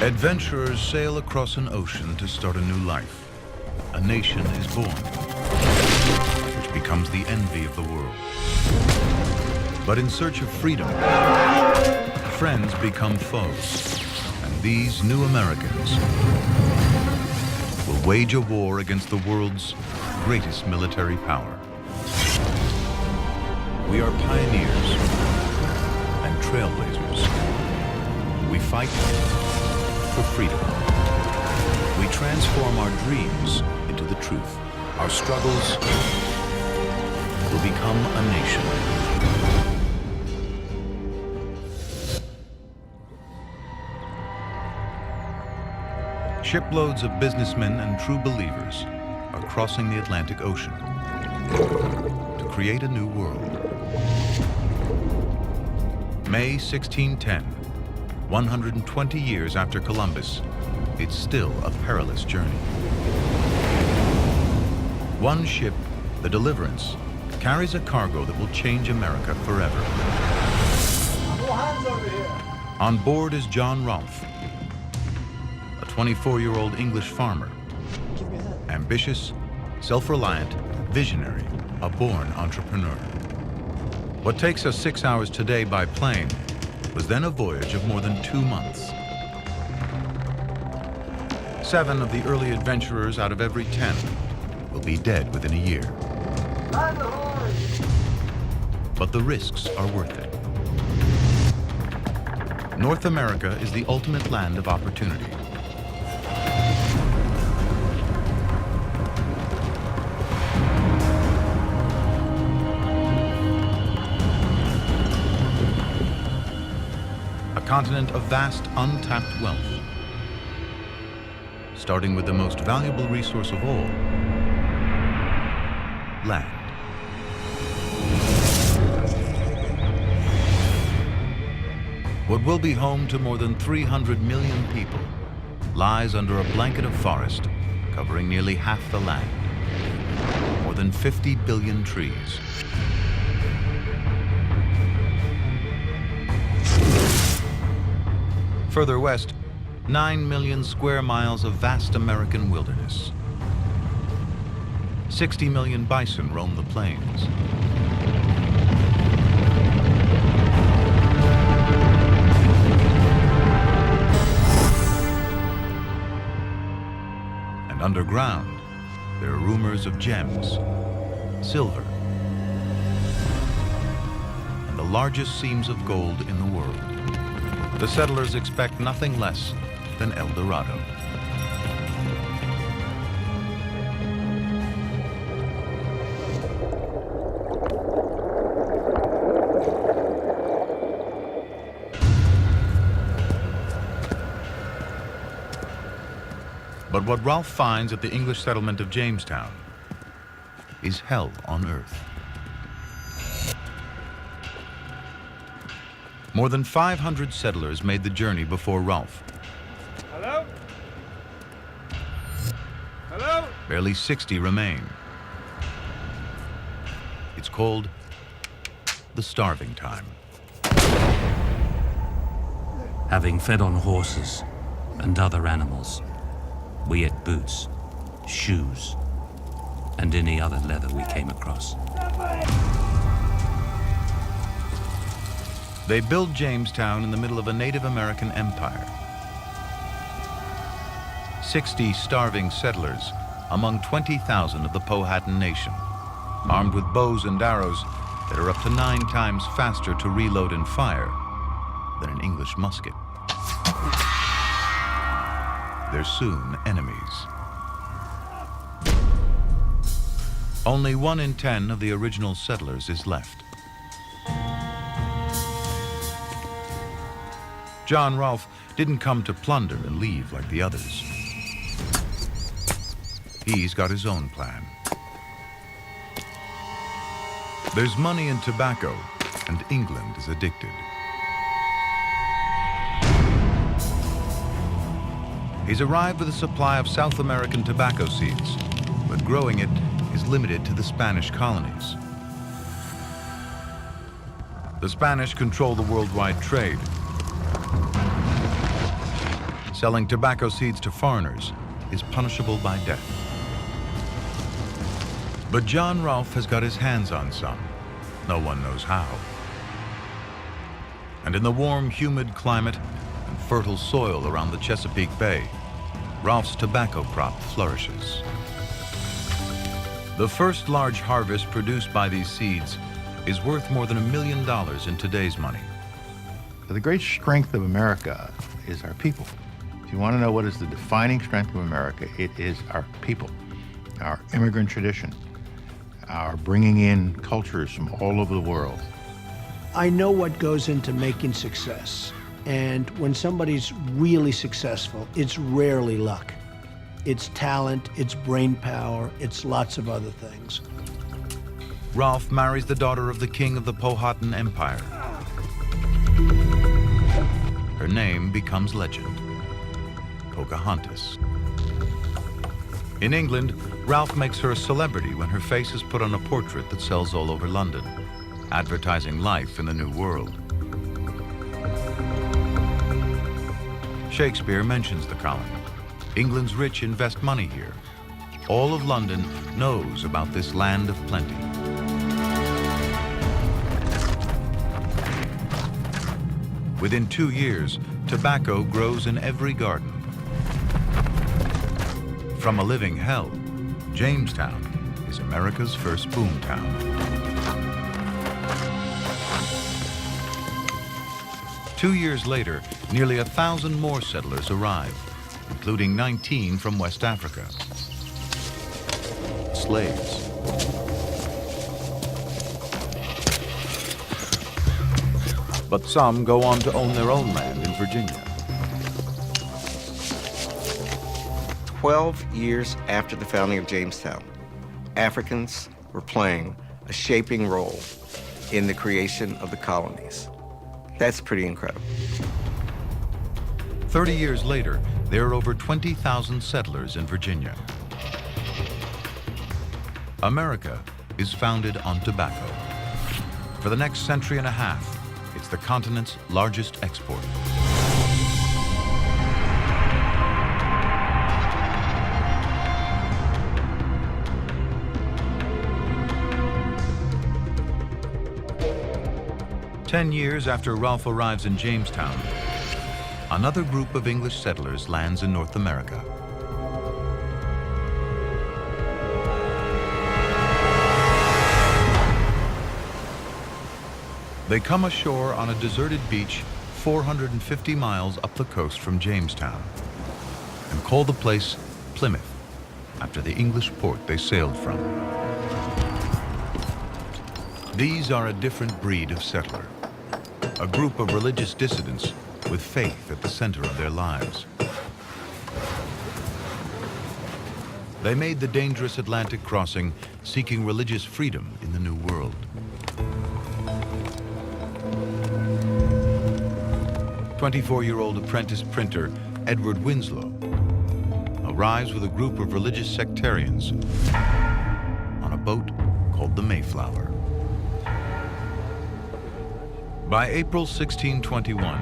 Adventurers sail across an ocean to start a new life. A nation is born, which becomes the envy of the world. But in search of freedom, friends become foes, and these new Americans will wage a war against the world's greatest military power. We are pioneers and trailblazers. We fight for freedom. We transform our dreams into the truth. Our struggles will become a nation. Shiploads of businessmen and true believers are crossing the Atlantic Ocean to create a new world. May 1610, 120 years after Columbus, it's still a perilous journey. One ship, the Deliverance, carries a cargo that will change America forever. On board is John Rolfe, a 24-year-old English farmer, ambitious, self-reliant, visionary, a born entrepreneur. What takes us 6 hours today by plane was then a voyage of more than 2 months. 7 of the early adventurers out of every 10 will be dead within a year. But the risks are worth it. North America is the ultimate land of opportunity. A continent of vast, untapped wealth, starting with the most valuable resource of all, land. What will be home to more than 300 million people lies under a blanket of forest covering nearly half the land, more than 50 billion trees. Further west, 9 million square miles of vast American wilderness. 60 million bison roam the plains. And underground, there are rumors of gems, silver, and the largest seams of gold in the world. The settlers expect nothing less than El Dorado. But what Rolfe finds at the English settlement of Jamestown is hell on earth. More than 500 settlers made the journey before Rolfe. Hello? Hello? Barely 60 remain. It's called the starving time. Having fed on horses and other animals, we ate boots, shoes, and any other leather we came across. They built Jamestown in the middle of a Native American empire. 60 starving settlers among 20,000 of the Powhatan Nation, armed with bows and arrows that are up to 9 times faster to reload and fire than an English musket. They're soon enemies. Only 1 in 10 of the original settlers is left. John Rolfe didn't come to plunder and leave like the others. He's got his own plan. There's money in tobacco, and England is addicted. He's arrived with a supply of South American tobacco seeds, but growing it is limited to the Spanish colonies. The Spanish control the worldwide trade. selling tobacco seeds to foreigners is punishable by death. But John Rolfe has got his hands on some. No one knows how. And in the warm, humid climate and fertile soil around the Chesapeake Bay, Rolfe's tobacco crop flourishes. The first large harvest produced by these seeds is worth more than $1 million in today's money. The great strength of America is our people. If you want to know what is the defining strength of America, it is our people, our immigrant tradition, our bringing in cultures from all over the world. I know what goes into making success. And when somebody's really successful, it's rarely luck. It's talent, it's brain power, it's lots of other things. Rolfe marries the daughter of the king of the Powhatan Empire. Her name becomes legend, Pocahontas. In England, Rolfe makes her a celebrity when her face is put on a portrait that sells all over London, advertising life in the New World. Shakespeare mentions the colony. England's rich invest money here. All of London knows about this land of plenty. Within 2 years, tobacco grows in every garden. From a living hell, Jamestown is America's first boom town. Two years later, nearly 1,000 more settlers arrive, including 19 from West Africa. Slaves. But some go on to own their own land in Virginia. 12 years after the founding of Jamestown, Africans were playing a shaping role in the creation of the colonies. That's pretty incredible. 30 years later, there are over 20,000 settlers in Virginia. America is founded on tobacco. For the next century and a half, it's the continent's largest export. Ten years after Rolfe arrives in Jamestown, another group of English settlers lands in North America. They come ashore on a deserted beach 450 miles up the coast from Jamestown and call the place Plymouth, after the English port they sailed from. These are a different breed of settler, a group of religious dissidents with faith at the center of their lives. They made the dangerous Atlantic crossing seeking religious freedom in the New World. 24-year-old apprentice printer Edward Winslow arrives with a group of religious sectarians on a boat called the Mayflower. By April 1621,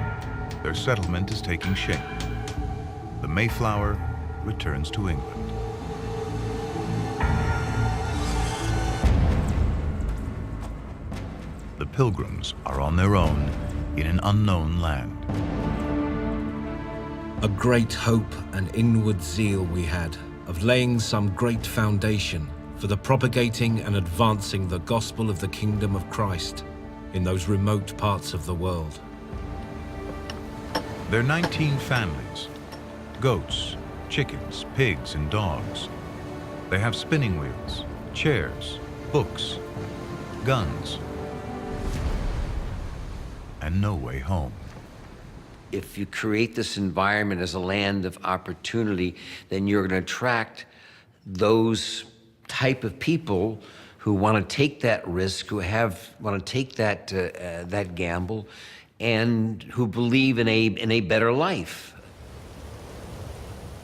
their settlement is taking shape. The Mayflower returns to England. The Pilgrims are on their own in an unknown land. A great hope and inward zeal we had of laying some great foundation for the propagating and advancing the gospel of the kingdom of Christ in those remote parts of the world. There are 19 families, goats, chickens, pigs, and dogs. They have spinning wheels, chairs, books, guns, and no way home. If you create this environment as a land of opportunity, then you're going to attract those type of people who want to take that risk, who want to take that gamble, and who believe in a better life.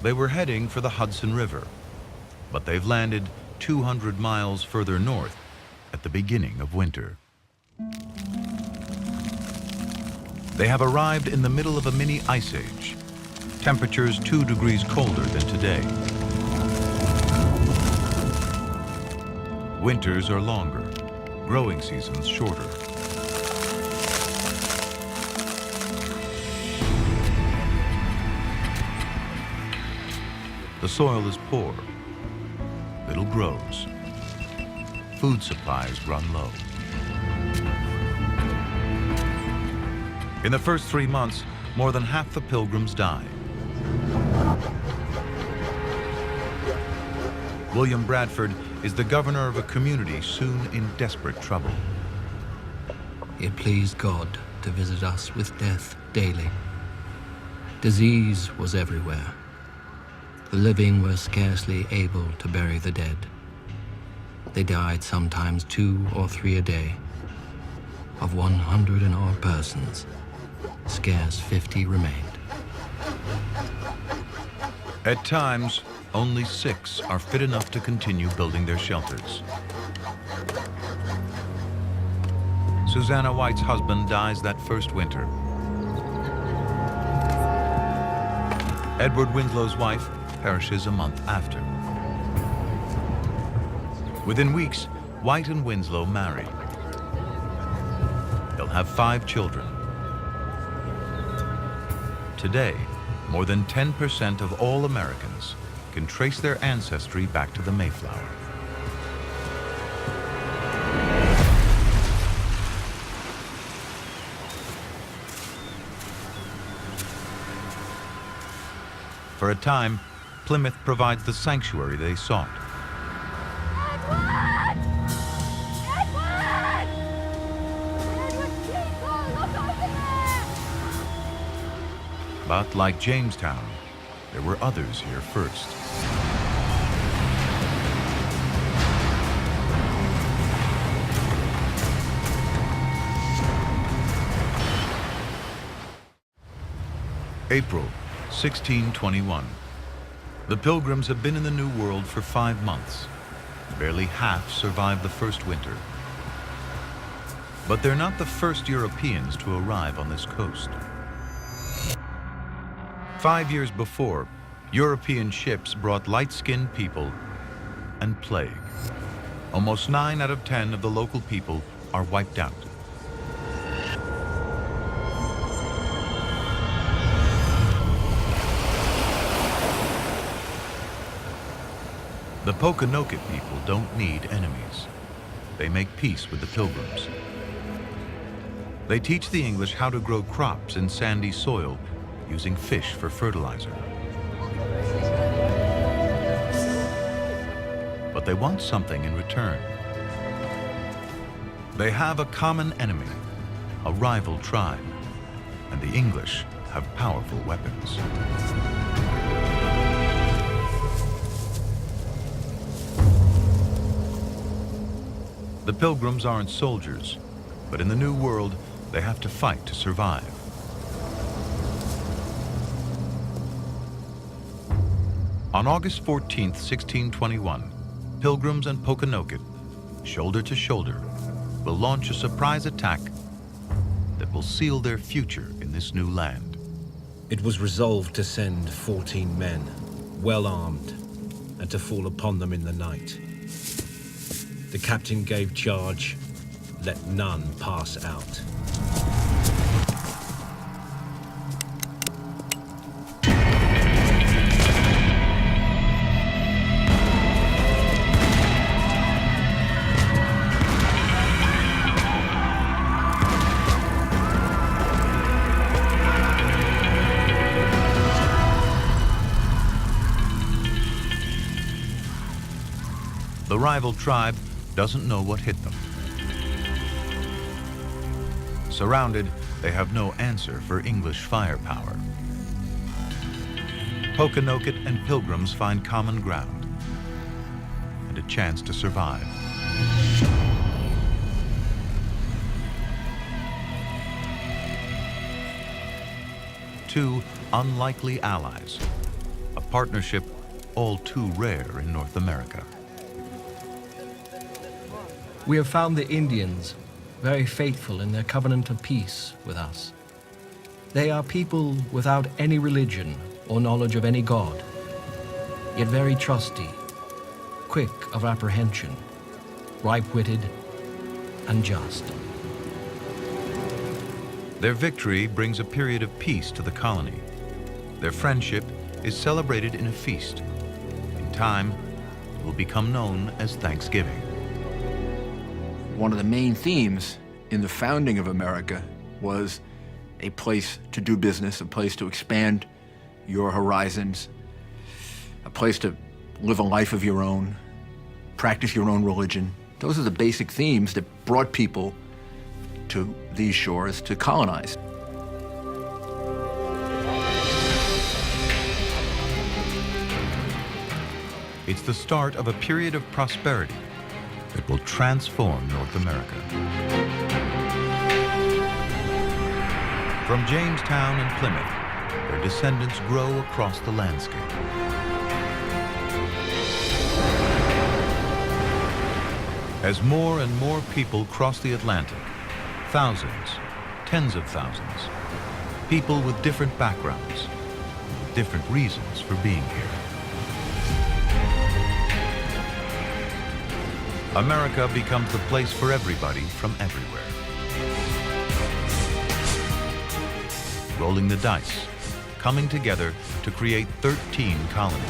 They were heading for the Hudson River, but they've landed 200 miles further north at the beginning of winter. They have arrived in the middle of a mini ice age, temperatures 2 degrees colder than today. Winters are longer, growing seasons shorter. The soil is poor, little grows. Food supplies run low. In the first 3 months, more than half the pilgrims die. William Bradford is the governor of a community soon in desperate trouble. It pleased God to visit us with death daily. Disease was everywhere. The living were scarcely able to bury the dead. They died sometimes 2 or 3 a day. Of 100 and odd persons, scarce 50 remained. At times, only 6 are fit enough to continue building their shelters. Susanna White's husband dies that first winter. Edward Winslow's wife perishes a month after. Within weeks, White and Winslow marry. They'll have 5 children. Today, more than 10% of all Americans can trace their ancestry back to the Mayflower. For a time, Plymouth provides the sanctuary they sought. Edward! Edward! Edward, people, look over there! But like Jamestown, there were others here first. April 1621. The Pilgrims have been in the New World for 5 months. Barely half survived the first winter. But they're not the first Europeans to arrive on this coast. 5 years before, European ships brought light-skinned people and plague. Almost 9 out of 10 of the local people are wiped out. The Pokanoket people don't need enemies. They make peace with the Pilgrims. They teach the English how to grow crops in sandy soil using fish for fertilizer. But they want something in return. They have a common enemy, a rival tribe, and the English have powerful weapons. The Pilgrims aren't soldiers, but in the New World, they have to fight to survive. On August 14th, 1621, Pilgrims and Pokanoket, shoulder to shoulder, will launch a surprise attack that will seal their future in this new land. It was resolved to send 14 men, well armed, and to fall upon them in the night. The captain gave charge, let none pass out. The rival tribe doesn't know what hit them. Surrounded, they have no answer for English firepower. Pokanoket and Pilgrims find common ground and a chance to survive. Two unlikely allies, a partnership all too rare in North America. We have found the Indians very faithful in their covenant of peace with us. They are people without any religion or knowledge of any god, yet very trusty, quick of apprehension, ripe-witted, and just. Their victory brings a period of peace to the colony. Their friendship is celebrated in a feast. In time, it will become known as Thanksgiving. One of the main themes in the founding of America was a place to do business, a place to expand your horizons, a place to live a life of your own, practice your own religion. Those are the basic themes that brought people to these shores to colonize. It's the start of a period of prosperity that will transform North America. From Jamestown and Plymouth, their descendants grow across the landscape. As more and more people cross the Atlantic, thousands, tens of thousands, people with different backgrounds, with different reasons for being here. America becomes the place for everybody from everywhere. Rolling the dice, coming together to create 13 colonies.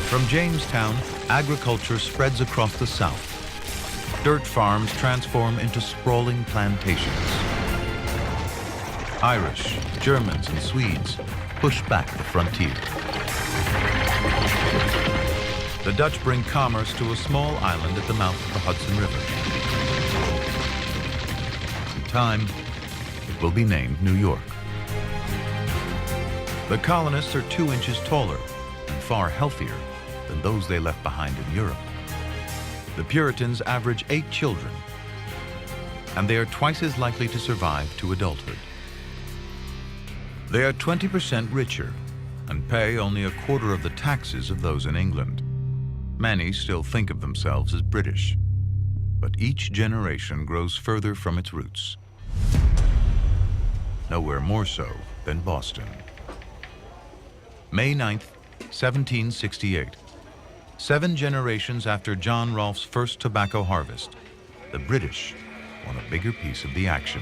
From Jamestown, agriculture spreads across the South. Dirt farms transform into sprawling plantations. Irish, Germans, and Swedes push back the frontier. The Dutch bring commerce to a small island at the mouth of the Hudson River. In time, it will be named New York. The colonists are 2 inches taller and far healthier than those they left behind in Europe. The Puritans average 8 children, and they are twice as likely to survive to adulthood. They are 20% richer and pay only a quarter of the taxes of those in England. Many still think of themselves as British, but each generation grows further from its roots. Nowhere more so than Boston. May 9th, 1768. 7 generations after John Rolfe's first tobacco harvest, the British want a bigger piece of the action.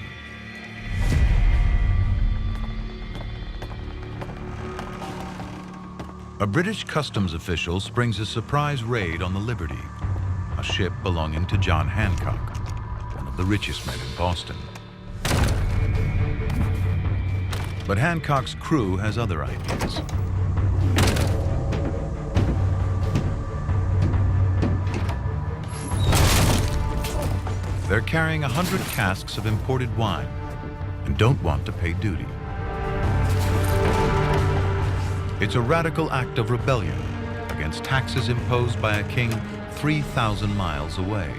A British customs official springs a surprise raid on the Liberty, a ship belonging to John Hancock, one of the richest men in Boston. But Hancock's crew has other ideas. They're carrying 100 casks of imported wine and don't want to pay duty. It's a radical act of rebellion against taxes imposed by a king 3,000 miles away.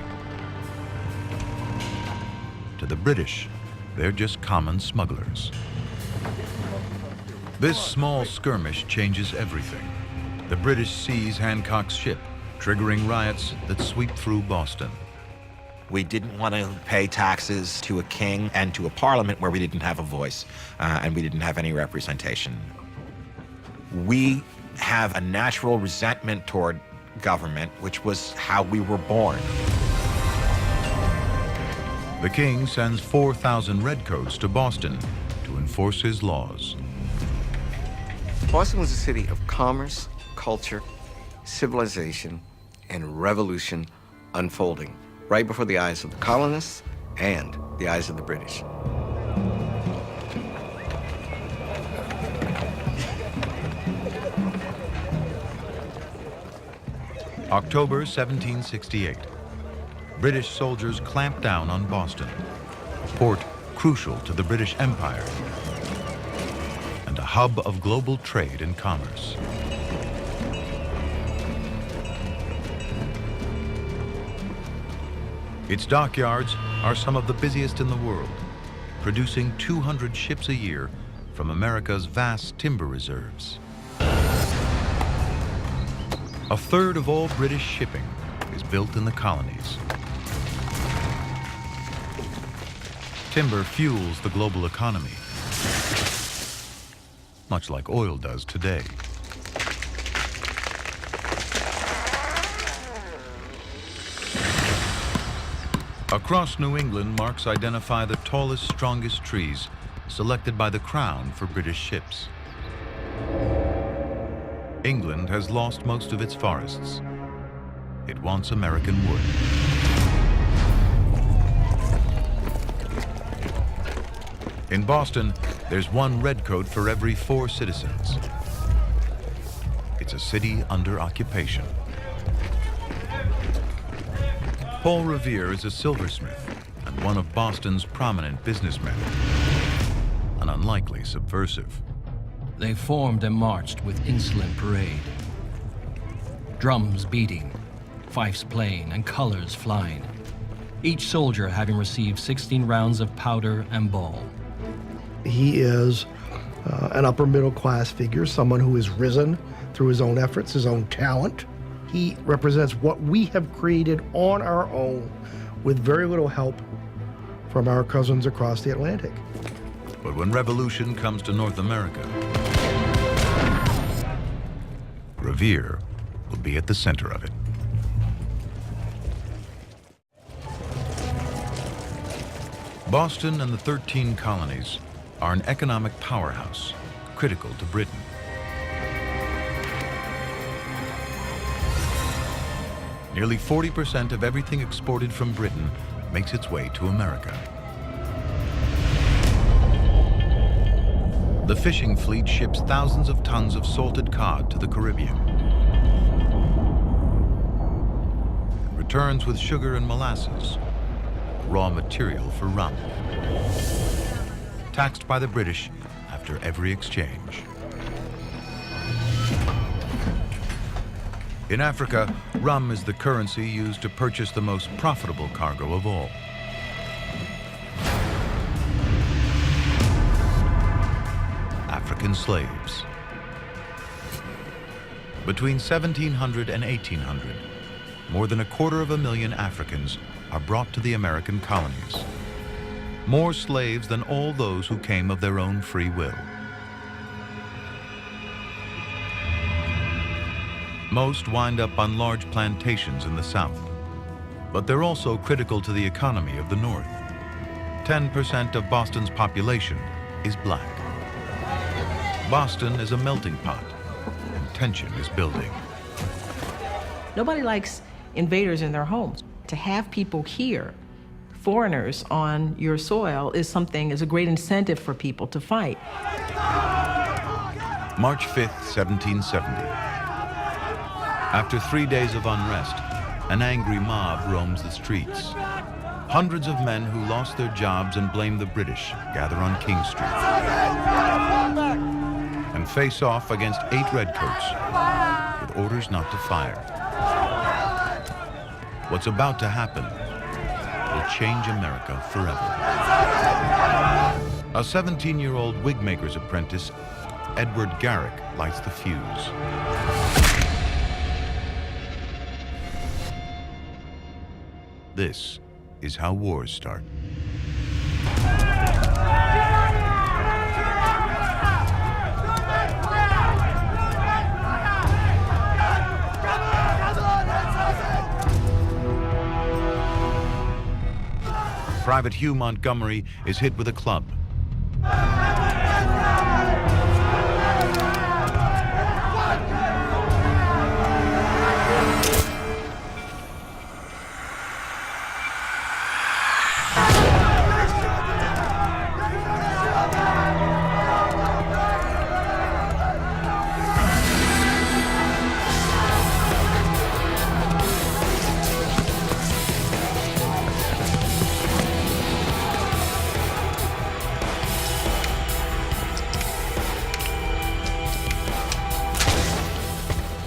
To the British, they're just common smugglers. This small skirmish changes everything. The British seize Hancock's ship, triggering riots that sweep through Boston. We didn't want to pay taxes to a king and to a parliament where we didn't have a voice and we didn't have any representation. We have a natural resentment toward government, which was how we were born. The king sends 4,000 redcoats to Boston to enforce his laws. Boston was a city of commerce, culture, civilization, and revolution unfolding right before the eyes of the colonists and the eyes of the British. October 1768. British soldiers clamped down on Boston, a port crucial to the British Empire and a hub of global trade and commerce. Its dockyards are some of the busiest in the world, producing 200 ships a year from America's vast timber reserves. A third of all British shipping is built in the colonies. Timber fuels the global economy. much like oil does today. Across New England, marks identify the tallest, strongest trees selected by the Crown for British ships. England has lost most of its forests. It wants American wood. In Boston, there's one redcoat for every 4 citizens. It's a city under occupation. Paul Revere is a silversmith and one of Boston's prominent businessmen. An unlikely subversive. They formed and marched with insolent parade. Drums beating, fifes playing, and colors flying. Each soldier having received 16 rounds of powder and ball. He is an upper middle class figure, someone who has risen through his own efforts, his own talent. He represents what we have created on our own with very little help from our cousins across the Atlantic. But when revolution comes to North America, Revere will be at the center of it. Boston and the 13 colonies are an economic powerhouse, critical to Britain. Nearly 40% of everything exported from Britain makes its way to America. The fishing fleet ships thousands of tons of salted cod to the Caribbean. It returns with sugar and molasses, raw material for rum, taxed by the British after every exchange. In Africa, rum is the currency used to purchase the most profitable cargo of all. African slaves. Between 1700 and 1800, more than 250,000 Africans are brought to the American colonies. More slaves than all those who came of their own free will. Most wind up on large plantations in the South, but they're also critical to the economy of the North. 10% of Boston's population is black. Boston is a melting pot, and tension is building. Nobody likes invaders in their homes. To have people here, foreigners on your soil, is a great incentive for people to fight. March 5th, 1770. After 3 days of unrest, an angry mob roams the streets. Hundreds of men who lost their jobs and blame the British gather on King Street and face off against 8 redcoats with orders not to fire. What's about to happen will change America forever. A 17-year-old wigmaker's apprentice, Edward Garrick, lights the fuse. This is how wars start. Private Hugh Montgomery is hit with a club.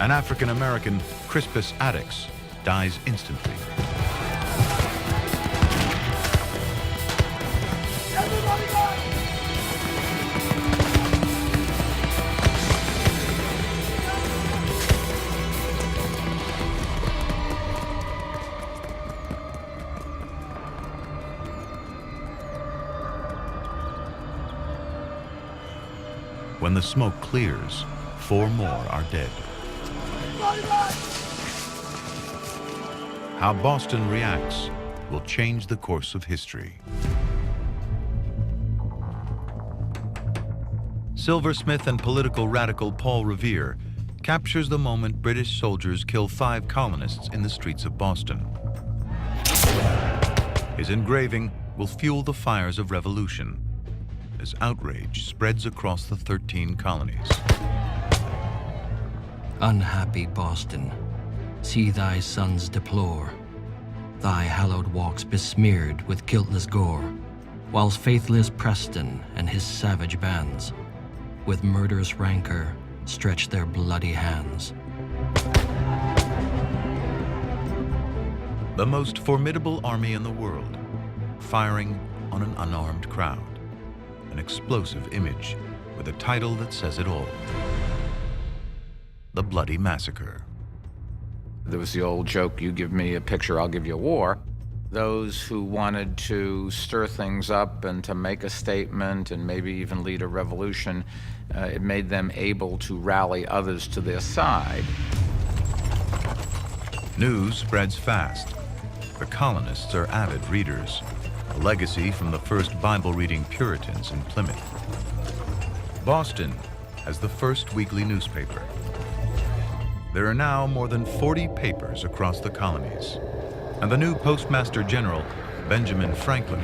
An African-American, Crispus Attucks, dies instantly. When When the smoke clears, 4 more are dead. How Boston reacts will change the course of history. Silversmith and political radical Paul Revere captures the moment British soldiers kill 5 colonists in the streets of Boston. His engraving will fuel the fires of revolution as outrage spreads across the 13 colonies. Unhappy Boston, see thy sons deplore, thy hallowed walks besmeared with guiltless gore, whilst faithless Preston and his savage bands with murderous rancor stretch their bloody hands. The most formidable army in the world, firing on an unarmed crowd. An explosive image with a title that says it all. The Bloody Massacre. There was the old joke, you give me a picture, I'll give you a war. Those who wanted to stir things up and to make a statement and maybe even lead a revolution, it made them able to rally others to their side. News spreads fast. The colonists are avid readers, a legacy from the first Bible-reading Puritans in Plymouth. Boston has the first weekly newspaper. There are now more than 40 papers across the colonies, and the new Postmaster General, Benjamin Franklin,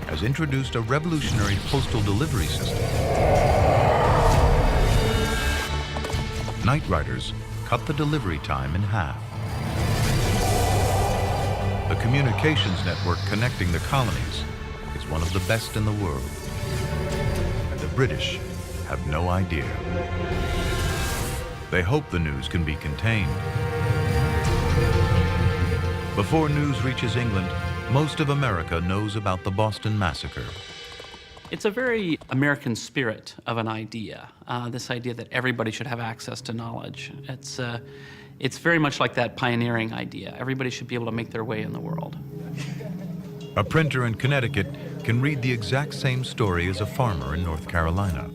has introduced a revolutionary postal delivery system. Night riders cut the delivery time in half. The communications network connecting the colonies is one of the best in the world, and the British have no idea. They hope the news can be contained. Before news reaches England, most of America knows about the Boston Massacre. It's a very American spirit of an idea, this idea that everybody should have access to knowledge. It's very much like that pioneering idea. Everybody should be able to make their way in the world. A printer in Connecticut can read the exact same story as a farmer in North Carolina.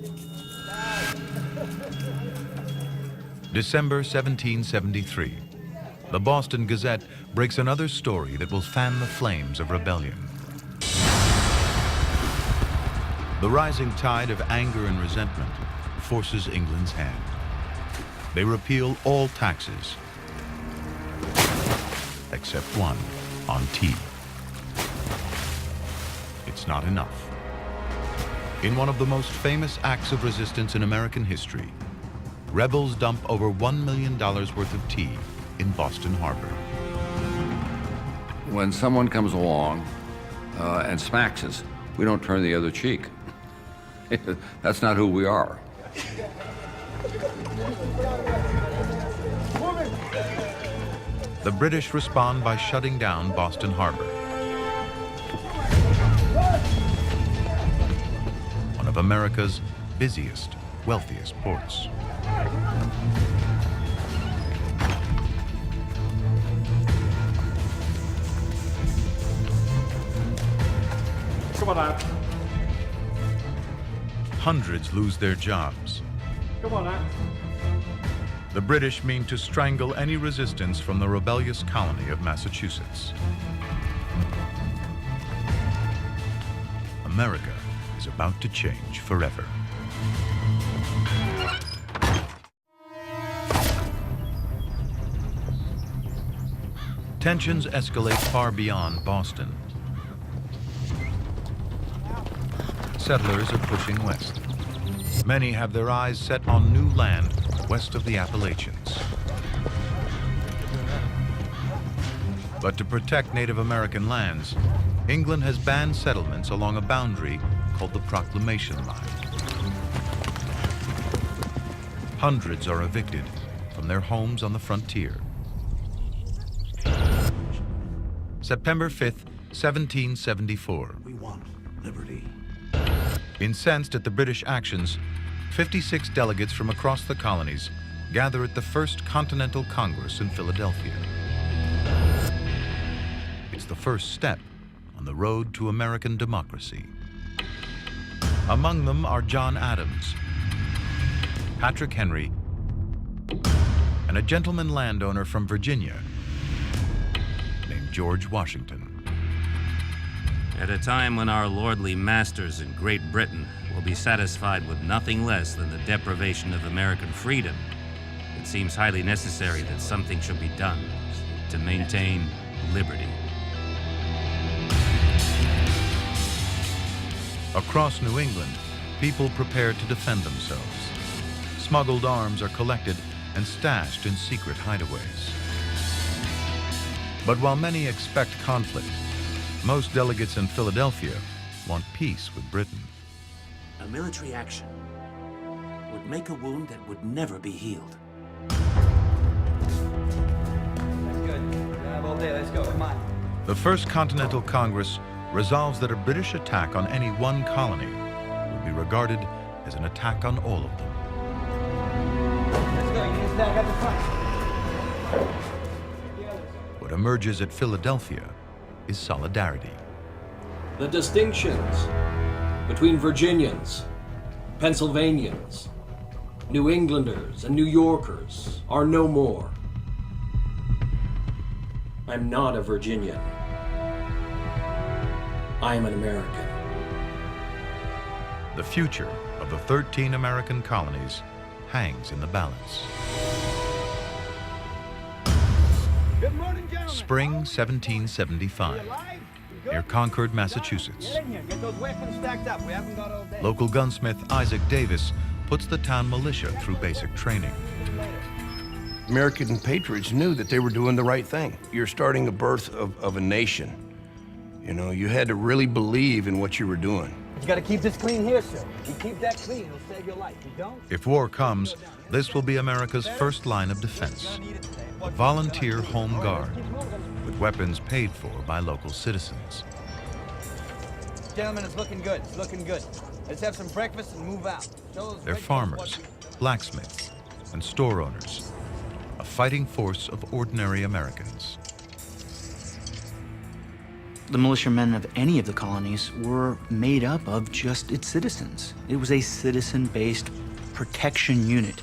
December 1773. The Boston Gazette breaks another story that will fan the flames of rebellion. The rising tide of anger and resentment forces England's hand. They repeal all taxes, except one on tea. It's not enough. In one of the most famous acts of resistance in American history, rebels dump over $1 million worth of tea in Boston Harbor. When someone comes along and smacks us, we don't turn the other cheek. That's not who we are. The British respond by shutting down Boston Harbor, one of America's busiest, wealthiest ports. Come on out. Hundreds lose their jobs. Come on out. The British mean to strangle any resistance from the rebellious colony of Massachusetts. America is about to change forever. Tensions escalate far beyond Boston. Settlers are pushing west. Many have their eyes set on new land west of the Appalachians. But to protect Native American lands, England has banned settlements along a boundary called the Proclamation Line. Hundreds are evicted from their homes on the frontier. September 5th, 1774. We want liberty. Incensed at the British actions, 56 delegates from across the colonies gather at the First Continental Congress in Philadelphia. It's the first step on the road to American democracy. Among them are John Adams, Patrick Henry, and a gentleman landowner from Virginia named George Washington. At a time when our lordly masters in Great Britain will be satisfied with nothing less than the deprivation of American freedom, it seems highly necessary that something should be done to maintain liberty. Across New England, people prepare to defend themselves. Smuggled arms are collected and stashed in secret hideaways. But while many expect conflict, most delegates in Philadelphia want peace with Britain. A military action would make a wound that would never be healed. That's good. We have all day. Let's go. Come on. The First Continental Congress resolves that a British attack on any one colony would be regarded as an attack on all of them. Let's go. You need to stand at the front. What emerges at Philadelphia is solidarity. The distinctions between Virginians, Pennsylvanians, New Englanders, and New Yorkers are no more. I'm not a Virginian. I am an American. The future of the 13 American colonies hangs in the balance. Good morning, gentlemen. Spring 1775, near Concord, Massachusetts. Get in here. Get those weapons stacked up. We haven't got all day. Local gunsmith Isaac Davis puts the town militia through basic training. American patriots knew that they were doing the right thing. You're starting the birth of a nation. You know, you had to really believe in what you were doing. You got to keep this clean here, sir. You keep that clean, it'll save your life. You don't? If war comes, this will be America's first line of defense. A volunteer home guard with weapons paid for by local citizens. Gentlemen, it's looking good. It's looking good. Let's have some breakfast and move out. They're farmers, blacksmiths, and store owners. A fighting force of ordinary Americans. The militiamen of any of the colonies were made up of just its citizens. It was a citizen-based protection unit.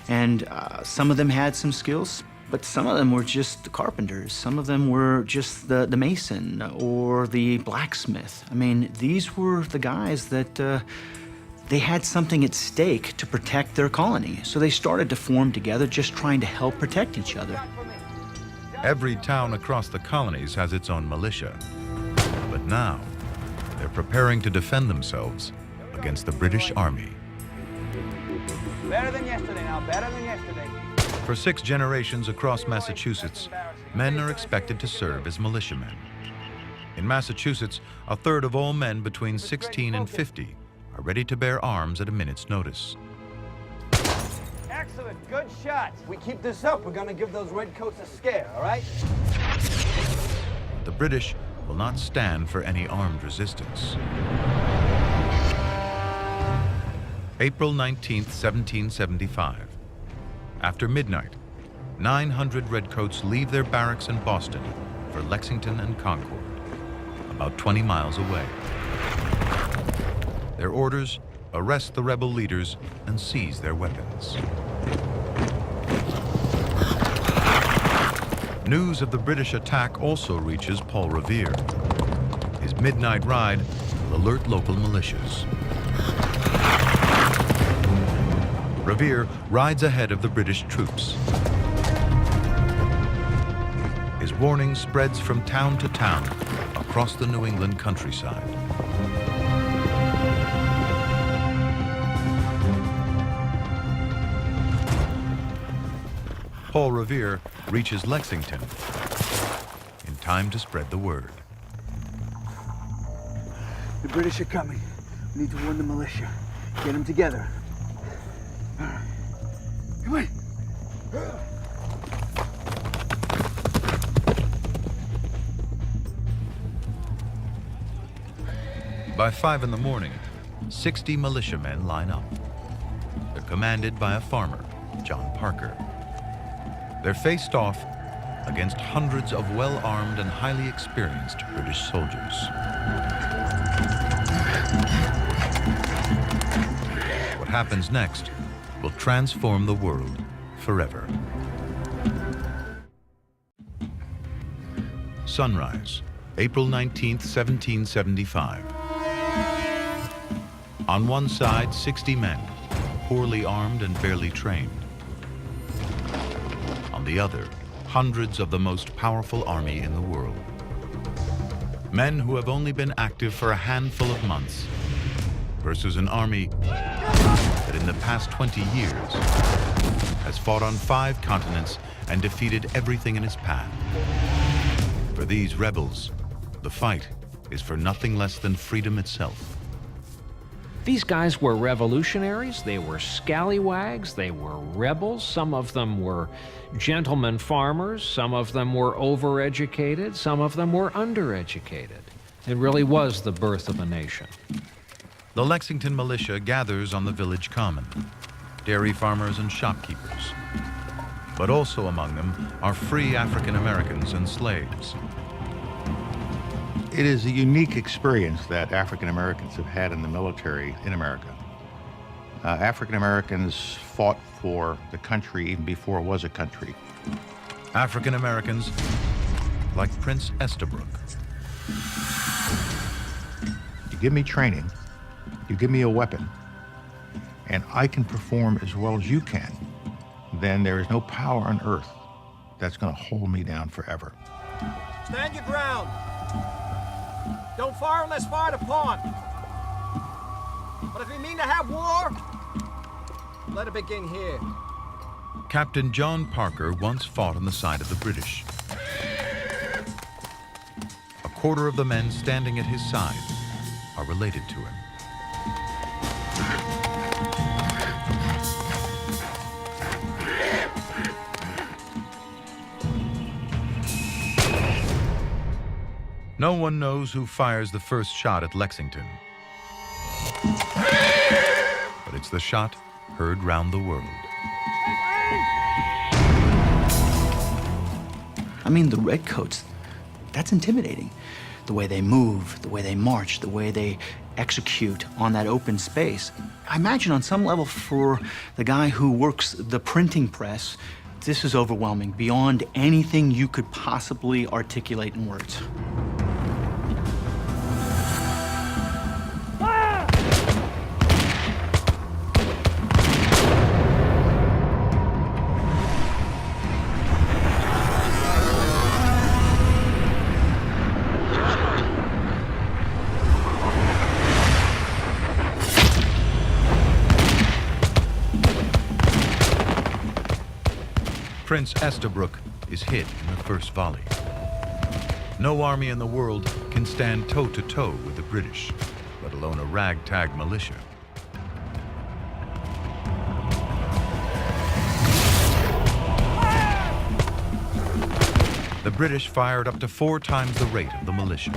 And some of them had some skills, but some of them were just the carpenters. Some of them were just the mason or the blacksmith. I mean, these were the guys that they had something at stake to protect their colony. So they started to form together, just trying to help protect each other. Every town across the colonies has its own militia. But now, they're preparing to defend themselves against the British Army. Better than yesterday now, better than yesterday. For 6 generations across Massachusetts, men are expected to serve as militiamen. In Massachusetts, a third of all men between 16 and 50 are ready to bear arms at a minute's notice. Excellent, good shot. We keep this up, we're gonna give those redcoats a scare, all right? The British will not stand for any armed resistance. April 19th, 1775. After midnight, 900 redcoats leave their barracks in Boston for Lexington and Concord, about 20 miles away. Their orders: arrest the rebel leaders and seize their weapons. News of the British attack also reaches Paul Revere. His midnight ride will alert local militias. Revere rides ahead of the British troops. His warning spreads from town to town across the New England countryside. Paul Revere reaches Lexington in time to spread the word. The British are coming. We need to warn the militia. Get them together. Come on. By 5 in the morning, 60 militiamen line up. They're commanded by a farmer, John Parker. They're faced off against hundreds of well-armed and highly experienced British soldiers. happens next will transform the world forever. Sunrise, April 19th, 1775. On one side, 60 men, poorly armed and barely trained. On the other, hundreds of the most powerful army in the world. Men who have only been active for a handful of months versus an army that in the past 20 years has fought on 5 continents and defeated everything in its path. For these rebels, the fight is for nothing less than freedom itself. These guys were revolutionaries, they were scallywags, they were rebels. Some of them were gentlemen farmers, some of them were overeducated, some of them were undereducated. It really was the birth of a nation. The Lexington militia gathers on the village common, dairy farmers and shopkeepers. But also among them are free African Americans and slaves. It is a unique experience that African Americans have had in the military in America. African Americans fought for the country even before it was a country. African Americans like Prince Estabrook. You give me training, you give me a weapon, and I can perform as well as you can, then there is no power on earth that's going to hold me down forever. Stand your ground. Don't fire unless fired upon. But if you mean to have war, let it begin here. Captain John Parker once fought on the side of the British. A quarter of the men standing at his side are related to him. No one knows who fires the first shot at Lexington. But it's the shot heard round the world. I mean, the Redcoats, that's intimidating. The way they move, the way they march, the way they execute on that open space. I imagine on some level for the guy who works the printing press, this is overwhelming, beyond anything you could possibly articulate in words. Prince Estabrook is hit in the first volley. No army in the world can stand toe-to-toe with the British, let alone a ragtag militia. The British fired up to 4 times the rate of the militia.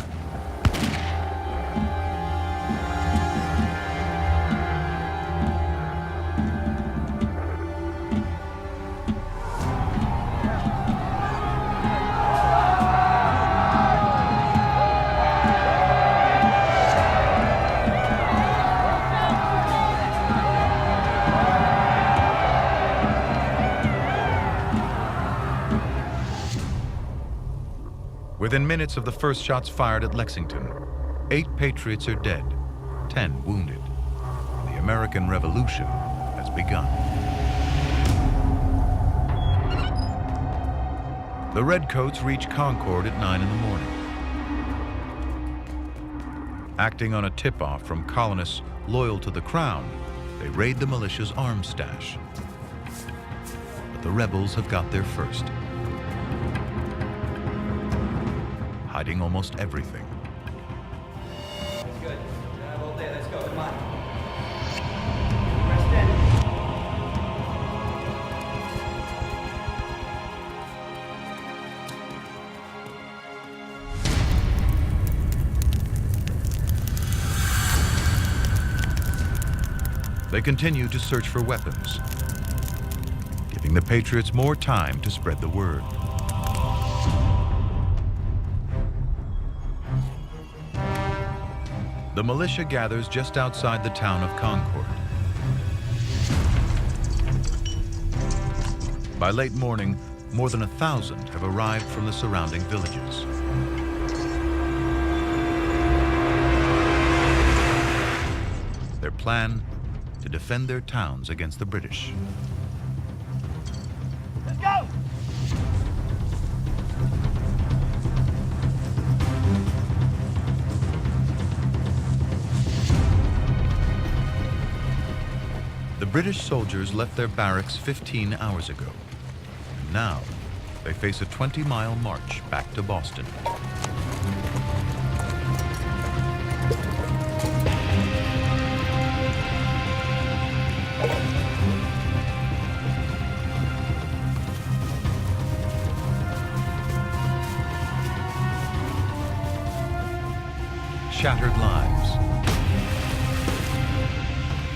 Within minutes of the first shots fired at Lexington, 8 patriots are dead, 10 wounded. The American Revolution has begun. The Redcoats reach Concord at 9 in the morning. Acting on a tip-off from colonists loyal to the Crown, they raid the militia's arms stash. But the rebels have got there first, hiding almost everything. Good. Have all day. Let's go. Come on. Rest in. They continue to search for weapons, giving the Patriots more time to spread the word. The militia gathers just outside the town of Concord. By late morning, more than 1,000 have arrived from the surrounding villages. Their plan, to defend their towns against the British. Let's go! The British soldiers left their barracks 15 hours ago. And now, they face a 20-mile march back to Boston. Shattered lives.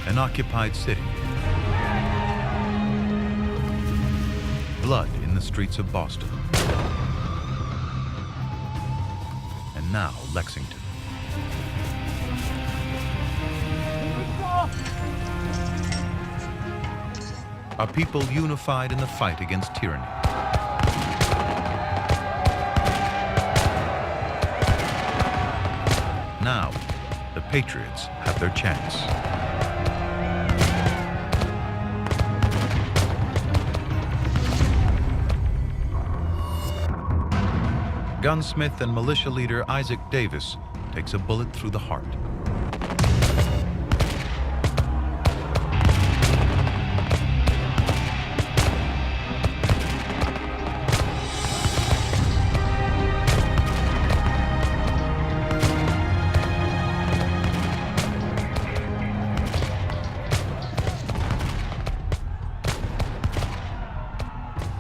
An occupied city. Blood in the streets of Boston. And now Lexington. A people unified in the fight against tyranny. Now, the Patriots have their chance. Gunsmith and militia leader Isaac Davis takes a bullet through the heart.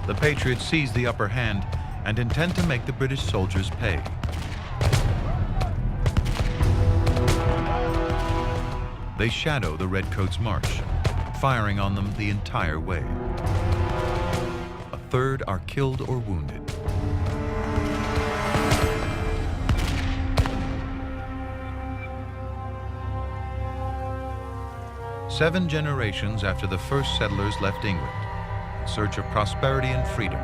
The Patriots seize the upper hand and intend to make the British soldiers pay. They shadow the Redcoats' march, firing on them the entire way. A third are killed or wounded. Seven generations after the first settlers left England, in search of prosperity and freedom,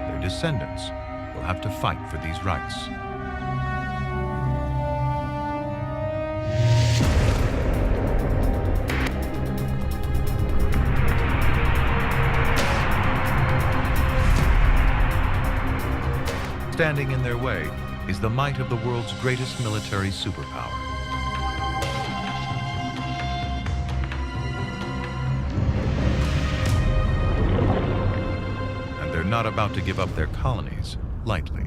their descendants will have to fight for these rights. Standing in their way is the might of the world's greatest military superpower. And they're not about to give up their colonies lightly.